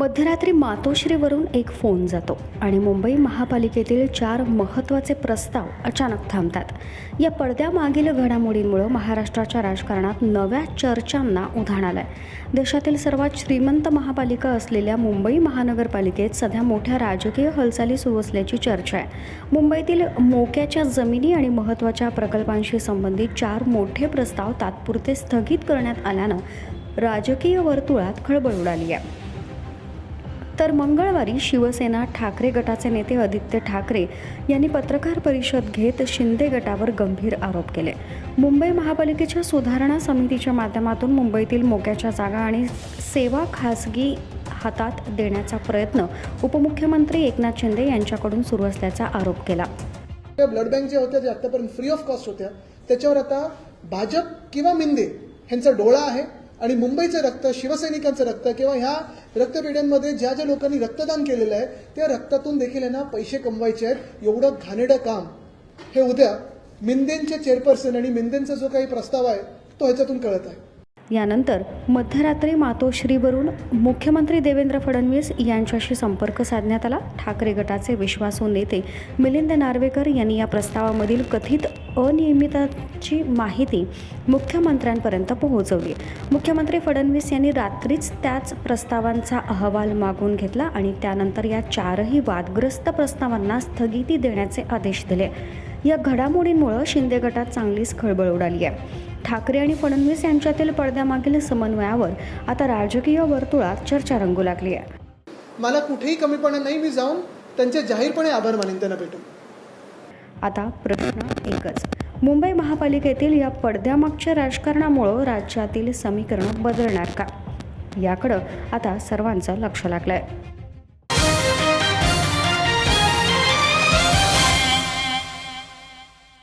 मध्यरात्री मातोश्रीवरून एक फोन जातो आणि मुंबई महापालिकेतील 4 महत्त्वाचे प्रस्ताव अचानक थांबतात। या पडद्यामागील घडामोडींमुळे महाराष्ट्राच्या राजकारणात नव्या चर्चांना उधाण आलंय। देशातील सर्वात श्रीमंत महापालिका असलेल्या मुंबई महानगरपालिकेत सध्या मोठ्या राजकीय हालचाली सुरू असल्याची चर्चा आहे। मुंबईतील मोक्याच्या जमिनी आणि महत्त्वाच्या प्रकल्पांशी संबंधित 4 मोठे प्रस्ताव तात्पुरते स्थगित करण्यात आल्यानं राजकीय वर्तुळात खळबळ उडाली आहे। तर मंगळवारी शिवसेना ठाकरे गटाचे नेते आदित्य ठाकरे यांनी पत्रकार परिषद घेत शिंदे गटावर गंभीर आरोप केले। मुंबई महापालिकेच्या सुधारणा समितीच्या माध्यमातून मुंबईतील मोक्याच्या जागा आणि सेवा खासगी हातात देण्याचा प्रयत्न उपमुख्यमंत्री एकनाथ शिंदे यांच्याकडून सुरू असल्याचा आरोप केला। ब्लड बँक जे होत्या जे आतापर्यंत फ्री ऑफ कॉस्ट होत्या त्याच्यावर आता भाजप किंवा मिंदे यांचा डोळा आहे आणि मुंबईचं रक्त, शिवसैनिकांचं रक्त किंवा ह्या रक्तपेढ्यांमध्ये ज्या ज्या लोकांनी रक्तदान केलेलं आहे त्या रक्तातून देखील यांना पैसे कमवायचे आहेत। एवढं घाणेरडं काम हे उद्या मिंदेंचे चेअरपर्सन आणि मिंदेंचा जो काही प्रस्ताव आहे तो ह्याच्यातून कळत आहे। यानंतर मध्यरात्री मातोश्रीवरून मुख्यमंत्री देवेंद्र फडणवीस यांच्याशी संपर्क साधण्यात आला। ठाकरे गटाचे विश्वासू नेते मिलिंद नार्वेकर यांनी या प्रस्तावामधील कथित अनियमिततेची माहिती मुख्यमंत्र्यांपर्यंत पोहोचवली। मुख्यमंत्री फडणवीस यांनी रात्रीच त्याच प्रस्तावांचा अहवाल मागून घेतला आणि त्यानंतर या 4ही वादग्रस्त प्रस्तावांना स्थगिती देण्याचे आदेश दिले। या घडामोडींमुळे शिंदे गटात चांगलीच खळबळ उडाली आहे। ठाकरे आणि फडणवीस यांच्यातील पडद्यामागील समन्वयावर आता राजकीय वर्तुळात चर्चा रंगू लागली आहे। मला कुठेही कमीपणा नाही, मी जाऊन त्यांचे जाहीरपणे आभार मानेन त्यांना भेटून। आता प्रश्न एकच, मुंबई महापालिकेतील या पडद्यामागच्या राजकारणामुळे राज्यातील समीकरण बदलणार का? याकडे आता सर्वांचं लक्ष लागलंय।